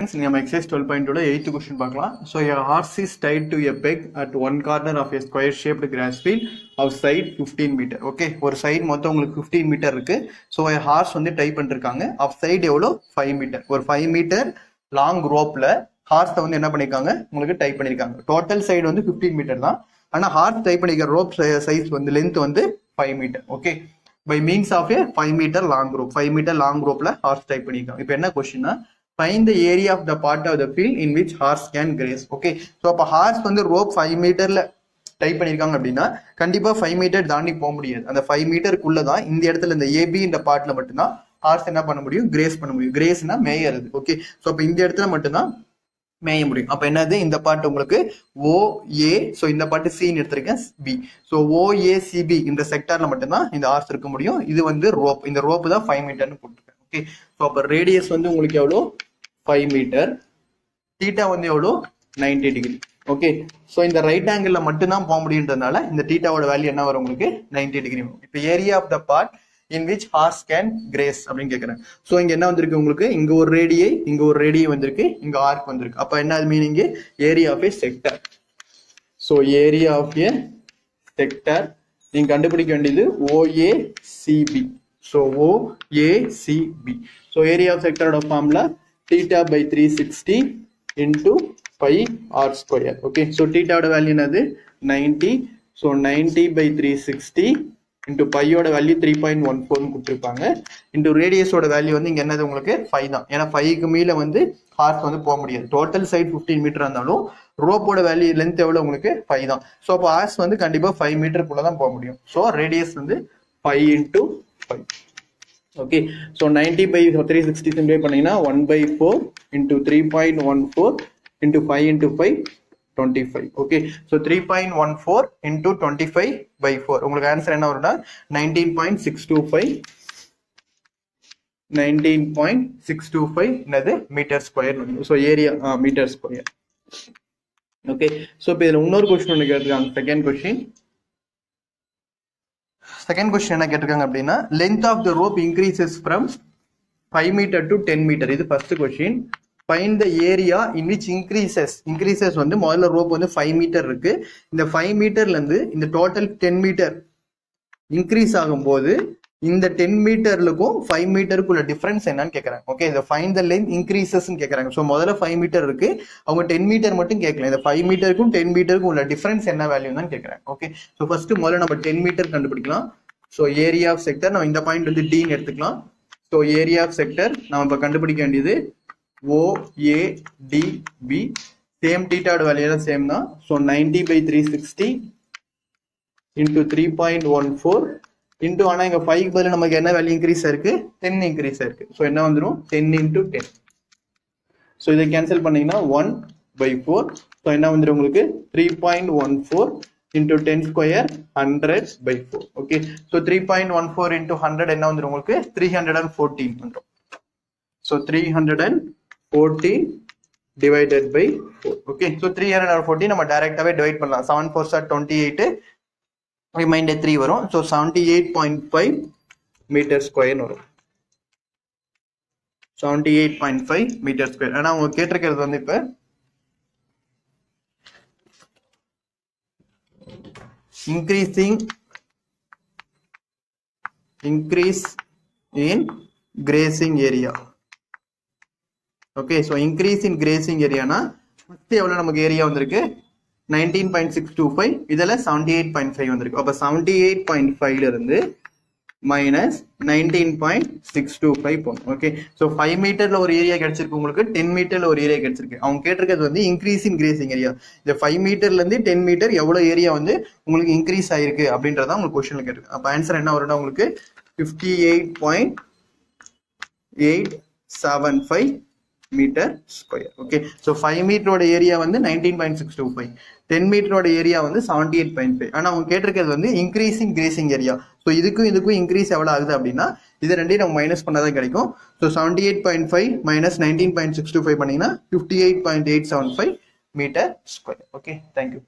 நம்ம exercise 12.2 8th question பார்க்கலாம். So a horse is tied to a peg at one corner of a square shaped grass field of side 15 meter. Okay, ஒரு side மொத்தம் உங்களுக்கு 15 metre இருக்கு. So a horse வந்து tie பண்ணிருக்காங்க. Off side எவ்வளோ 5 metre. ஒரு 5 metre long ரோப்ல hours வந்து என்ன பண்ணிருக்காங்க உங்களுக்கு டை பண்ணிருக்காங்க. டோட்டல் சைடு வந்து 15 மீட்டர் தான். ஆனா ஹார்ஸ் டை பண்ணிருக்க ரோப் சைஸ் வந்து லென்த் வந்து 5 metre. Okay, by means of a 5 metre long rope. 5 metre long ரோப்ல ஹார்ஸ் டை பண்ணிருக்காங்க. இப்போ என்ன கொஸ்டின்னா find the area of the part of the field in which horse can graze. Okay, so அப்ப hours வந்து rope 5 மீட்டர்ல type பண்ணிருக்காங்க அப்படின்னா கண்டிப்பா 5 மீட்டர் தாண்டி போக முடியாது. அந்த 5 மீட்டருக்குள்ளதான் இந்த இடத்துல இந்த ஏபி இந்த பார்ட்ல மட்டும்தான் ஹார்ஸ் என்ன பண்ண முடியும், கிரேஸ் பண்ண முடியும். கிரேஸ்னா மேயறது. ஓகே, ஸோ அப்ப இந்த இடத்துல மட்டும்தான் மேய முடியும். அப்ப என்னது, இந்த பார்ட் உங்களுக்கு OA, ஸோ இந்த பார்ட் சின்னு எடுத்திருக்கேன் பி. ஸோ OACB இந்த செக்டார்ல மட்டும்தான் இந்த ஹார்ஸ் இருக்க முடியும். இது வந்து ரோப், இந்த ரோப் தான் 5 மீட்டர்னு போட்டுருக்கேன். ஓகே, ஸோ அப்ப ரேடியஸ் வந்து உங்களுக்கு எவ்வளோ 5 மீட்டர், தீட்டா வந்து எவ்வளோ 90 டிகிரி. ஓகே, ஸோ இந்த ரைட் ஆங்கிள் மட்டும்தான் போக முடியுன்றதுனால இந்த தீட்டாவோட வேல்யூ என்ன வரும் உங்களுக்கு 90 டிகிரி வரும். இப்போ area of the part in which horse can graze அப்படின்னு கேட்குறேன். ஸோ இங்க என்ன வந்திருக்கு உங்களுக்கு, இங்க ஒரு ரேடியை இங்க ஒரு ரேடியை வந்திருக்கு, இங்க ஆர்க் வந்திருக்கு. அப்போ என்ன meaning, area of a sector. So area of a sector நீங்க கண்டுபிடிக்க வேண்டியது OACB. So OACB. So area of sector of formula theta by 360 into pi r square. Okay, so theta oda value என்னது 90. So 90 by 360 into pi oda value 3.14 னு கொடுத்திருப்பாங்க. into radius oda value வந்து இங்க என்னது உங்களுக்கு 5 தான். ஏன்னா 5 க்கு மேல வந்து ஹார்ஸ் வந்து போக முடியாது. டோட்டல் சைடு 15 மீட்டர் இருந்தாலும் ரோப்போட வேல்யூ லென்த் எவ்வளவு உங்களுக்கு 5 தான். ஸோ அப்போ ஹார்ஸ் வந்து கண்டிப்பா 5 மீட்டருக்குள்ள தான் போக முடியும். ஸோ ரேடியஸ் வந்து 5 into 5. Okay, so 90 by 360 simplify பண்ணீங்கன்னா 1/4 into 3.14 into 5 into 5 25. Okay, so 3.14 into 25 by 4 உங்களுக்கு ஆன்சர் என்ன வரும்னா 19.625 19.625 என்னது metre square. So area metre square. Okay, so இப்போ இதில் இன்னொரு கொஸ்டின் ஒன்று கேட்டிருக்காங்க. செகண்ட் கொஸ்டின் என்ன கேட்டிருக்காங்க அப்படின்னா length of the rope increases from 5 metre to 10 metre. இது first question. Find the area in which increases வந்து முதல்ல ரோப் வந்து 5 மீட்டர் இருக்கு. இந்த 5 மீட்டர்ல இருந்து இந்த டோட்டல் 10 மீட்டர் இன்க்ரீஸ் ஆகும்போது இந்த 10 மீட்டருக்கும் 5 மீட்டருக்குள்ள டிஃபரன்ஸ் என்னன்னு கேட்கறாங்க. ஓகே, இந்த ஃபைண்ட் த லென்த் இன்க்ரீசஸ் கேட்கறாங்க. ஸோ முதல்ல 5 மீட்டர் இருக்கு, அவங்க 10 மீட்டர் மட்டும் கேட்கல. இந்த 5 மீட்டருக்கும் 10 மீட்டருக்கும் உள்ள டிஃபரன்ஸ் என்ன வேல்யூ தான் கேட்கறாங்க. ஓகே, ஸோ ஃபர்ஸ்ட் முதல்ல நம்ம 10 மீட்டர் கண்டுபிடிக்கலாம். ஸோ ஏரியா ஆஃப் செக்டர் நம்ம இந்த பாயிண்ட் வந்து டின்னு எடுத்துக்கலாம். ஸோ ஏரியா ஆஃப் செக்டர் நம்ம இப்போ கண்டுபிடிக்க வேண்டியது OADB. சேம் தீட்டாவோட வேல்யூ சேம் தான். ஸோ 90 by 360 into 3.14 இன்டூ, ஆனால் இங்கே 5க்கு பதில் நமக்கு என்ன வேல்யூ இன்க்ரீஸ் ஆயிருக்கு, 10 இன்க்ரீஸ் ஆயிருக்கு. ஸோ என்ன வந்துடும் 10 into 10. ஸோ இதை கேன்சல் பண்ணீங்கன்னா 1/4. ஸோ என்ன வந்துடும் உங்களுக்கு 3.14 into 10 square 100/4. Okay, so 3.14 into 100 என்ன வந்துடும் உங்களுக்கு 314 வந்துடும். So 314 divided by 4. Okay, so 314 நம்ம டைரக்டாவே டிவைட் பண்ணலாம். 7 4s are 28, ரிமைண்டர் 3 வரும். ஸோ 78.5 மீட்டர் ஸ்கொயர் வரும். 78.5 மீட்டர் ஸ்கொயர். ஆனால் அவங்க கேட்டிருக்கிறது வந்து இப்போ increase in grazing area. Okay, so increase in grazing ஏரியானா ஃபர்ஸ்ட் எவ்வளோ நமக்கு ஏரியா வந்திருக்கு 19.625, இதில் 78.5 வந்திருக்கு. அப்போ 78.5ல இருந்து மைனஸ் 19.625 போகும். ஓகே, ஸோ 5 மீட்டர்ல ஒரு ஏரியா கிடைச்சிருக்கு உங்களுக்கு, 10 மீட்டர்ல ஒரு ஏரியா கிடைச்சிருக்கு. அவங்க கேட்டிருக்கிறது வந்து இன்க்ரீஸ் இன் கிரேசிங் ஏரியா. இந்த 5 மீட்டர்ல இருந்து 10 மீட்டர் எவ்வளவு ஏரியா வந்து உங்களுக்கு இன்க்ரீஸ் ஆயிருக்கு அப்படின்றத உங்களுக்கு கொஸ்டின்ல கேட்டிருக்கு. அப்போ ஆன்சர் என்ன வரும்னா உங்களுக்கு 58.875 மீட்டர் ஸ்கொயர். ஓகே, ஸோ 5 மீட்டரோட ஏரியா வந்து 19.625, 10 மீட்டரோட ஏரியா வந்து 78.5. ஆனால் அவங்க கேட்டிருக்கிறது வந்து இன்க்ரீசிங் கிரேசிங் ஏரியா. ஸோ இதுக்கும் இன்க்ரீஸ் எவ்வளோ ஆகுது அப்படின்னா இது ரெண்டையும் நம்ம மைனஸ் பண்ணாதான் கிடைக்கும். ஸோ 78.5 மைனஸ் 19.625 பண்ணீங்கன்னா 58.875 மீட்டர் ஸ்கொயர். Okay, thank you.